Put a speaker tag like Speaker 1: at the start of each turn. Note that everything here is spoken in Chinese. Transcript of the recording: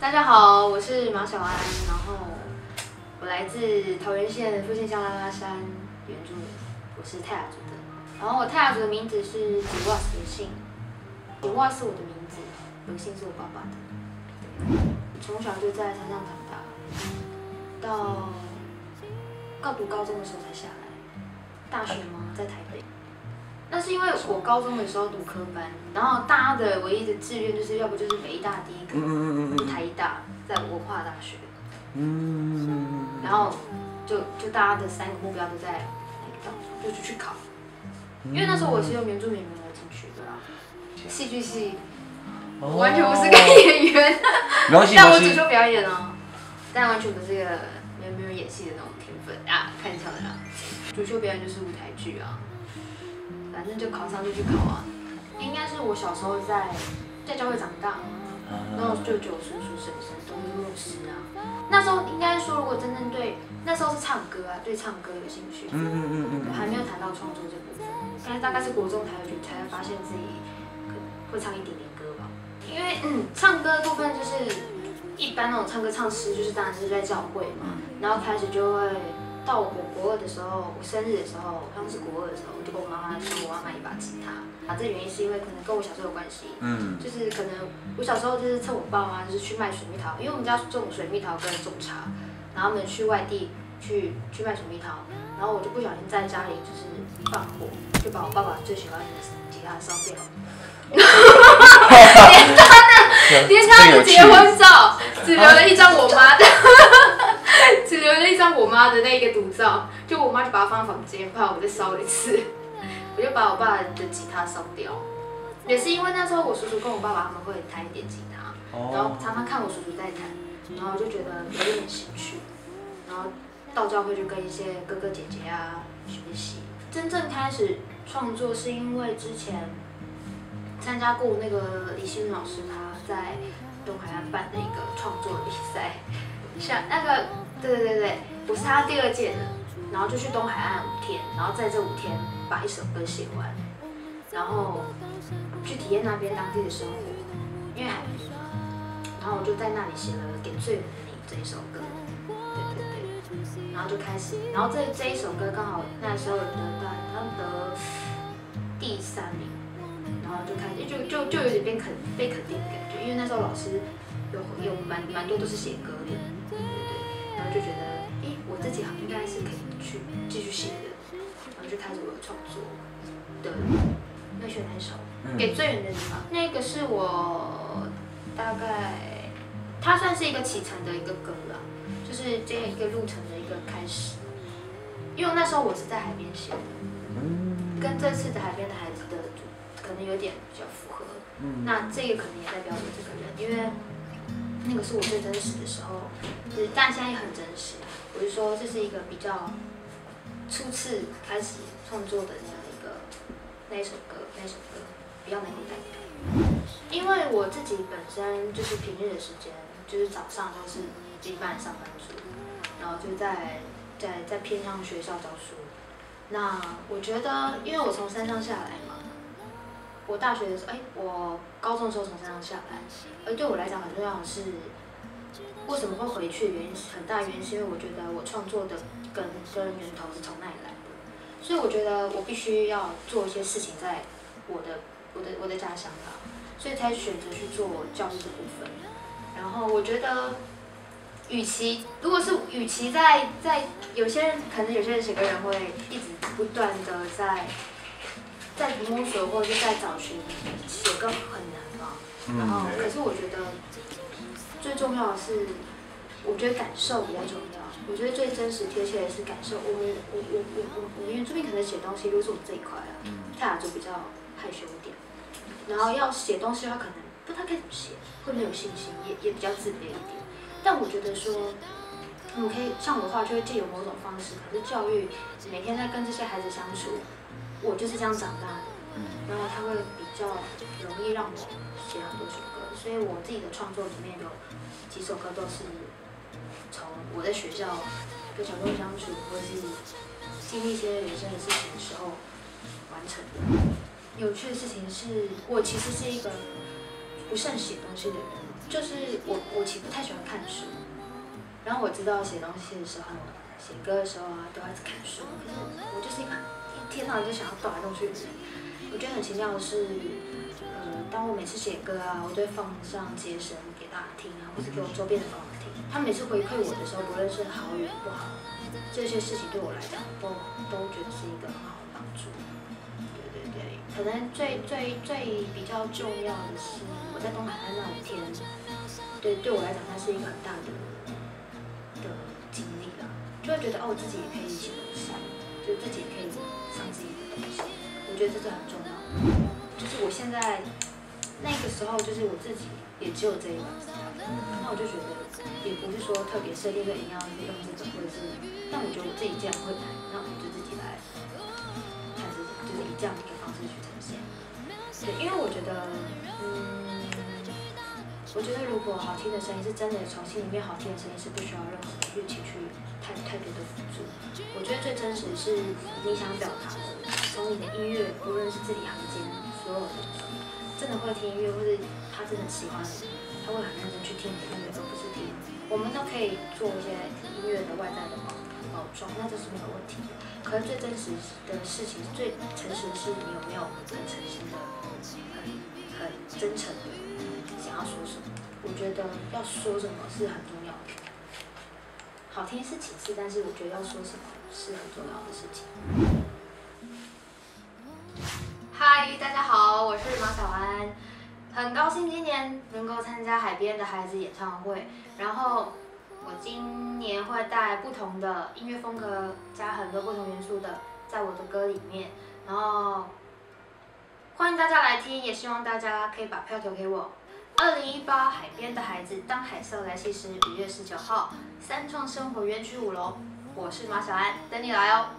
Speaker 1: 大家好，我是马小安，然后我来自桃园县复兴乡拉拉山原住民，我是泰雅族的。然后我泰雅族的名字是吉瓦斯的姓，吉瓦是我的名字，德姓是我爸爸的。从小就在山上长大，到读高中的时候才下来。大学吗？在台北。那是因为我高中的时候读科班，然后大家的唯一的志愿就是要不就是北医大第一科，台医大，在文化大学。然后就大家的3个目标都在那个当中，就去考。因为那时候我是用原住民名额进去的啦，戏剧系，我完全不是个演员，但我只修表演哦，但完全不是个没有演戏的那种天分啊，开玩笑的啦。主修表演就是舞台剧啊。反正就考上就去考啊，应该是我小时候在教会长大，然后舅舅、叔叔、婶婶都是牧师啊。那时候应该说，如果真正对那时候是唱歌啊，对唱歌有兴趣，我还没有谈到创作这部分，大概是国中才发现自己会唱一点点歌吧。因为唱歌的部分就是一般那种唱歌唱诗，就是当然是在教会嘛，然后开始就会。到我国2的时候，我生日的时候，好像是国2的时候，我就跟我妈妈说我要买一把吉他。这原因是因为可能跟我小时候有关系，就是可能我小时候就是趁我爸妈就是去卖水蜜桃，因为我们家种水蜜桃跟种茶，然后他们去外地去卖水蜜桃，然后我就不小心在家里就是放火，就把我爸爸最喜欢的吉他烧掉，连他的结婚照只留了一张我妈的。只留了一张我妈的那个独照，就我妈就把它放在房间，怕我再烧一次，我就把我爸的吉他烧掉。也是因为那时候我叔叔跟我爸爸他们会弹一点吉他，然后常常看我叔叔在弹，然后就觉得有点兴趣，然后到教会就跟一些哥哥姐姐啊学习。真正开始创作是因为之前参加过那个李新老师他在东海岸办的一个创作比赛。像那个，对，我是他第2届的，然后就去东海岸5天，然后在这5天把一首歌写完，然后去体验那边当地的生活，因为海边嘛，然后我就在那里写了《给最远的你》这一首歌，对，然后就开始，然后这一首歌刚好那时候得第3名，然后就开始就有点被肯定的感觉，因为那时候老师有蛮多都是写歌的。然后就觉得，我自己应该是可以去继续写的，然后就开始我的创作。对，要选哪一首？给最远的你吧。那个是我大概，它算是一个启程的一个歌啦，就是这样一个路程的一个开始。因为那时候我是在海边写的，跟这次的海边的孩子的可能有点比较符合。那这个可能也代表我这个人，因为。那个是我最真实的时候，但现在也很真实。我是说，这是一个比较初次开始创作的那一首歌比较能够代表。因为我自己本身就是平日的时间，就是早上都是一般上班族，然后就在偏向学校教书。那我觉得，因为我从山上下来嘛。我大学的时候，我高中的时候从山上下来，而对我来讲很重要的是，为什么会回去的原因，很大原因是因为我觉得我创作的根跟源头是从那里来的，所以我觉得我必须要做一些事情在我的家乡啦，所以才选择去做教育的部分。然后我觉得，与其在有些人写歌人会一直不断的在摸索或者是在找寻写歌很难嘛，然后可是我觉得最重要的是，我觉得感受比较重要。我觉得最真实贴切的是感受。我们原住民可能写东西，如果是我们这一块啊，泰雅族比较害羞一点，然后要写东西的话，可能不知道该怎么写，会没有信心，也比较自卑一点。但我觉得说，我可以像我的话，就会借由某种方式，可是教育每天在跟这些孩子相处。我就是这样长大的，然后他会比较容易让我写很多首歌，所以我自己的创作里面有几首歌都是从我在学校跟小朋友相处，或者是经历一些人生的事情的时候完成的。有趣的事情是，我其实是一个不善写东西的人，就是我其实不太喜欢看书，然后我知道写东西的时候，写歌的时候啊，都要一直看书。可是我就是一个一天到晚就想要动来动去的人。我觉得很奇妙的是，当我每次写歌啊，我都会放上街声给大家听啊，或是给我周边的朋友听。他们每次回馈我的时候，不论是好与不好，这些事情对我来讲都觉得是一个很好的帮助。对，可能最比较重要的是，我在东海岸那5天，对我来讲，它是一个很大的经历啦，就会觉得哦，自己也可以写东西，就自己也可以上自己的东西，我觉得这是很重要的。就是我现在那个时候，就是我自己也只有这一把，那我就觉得也不是说特别设定说一定要用这种，或者是，但我觉得我自己这样会弹，那我就自己来看自己，就是以这样的一个方式去呈现。对，因为我觉得，我觉得如果好听的声音是真的从心里面好听的声音，是不需要任何的乐器去太多的辅助。我觉得最真实是你想表达的，从你的音乐，无论是字里行间所有的真的会听音乐，或者他真的喜欢你，他会很认真去听你的音乐，而不是听。我们都可以做一些音乐的外在的包装，那这是没有问题的。可是最真实的事情，最诚实的是你有没有很诚心的、很真诚的想要说什么。我觉得要说什么是很重要的，好听是其次，但是我觉得要说什么是很重要的事情。嗨，大家好，我是马小安，很高兴今年能够参加海边的孩子演唱会。然后我今年会带来不同的音乐风格，加很多不同元素的在我的歌里面。然后欢迎大家来听，也希望大家可以把票投给我。2018海边的孩子，当海色来袭时，5月19号，三创生活园区5楼，我是马小安，等你来哦。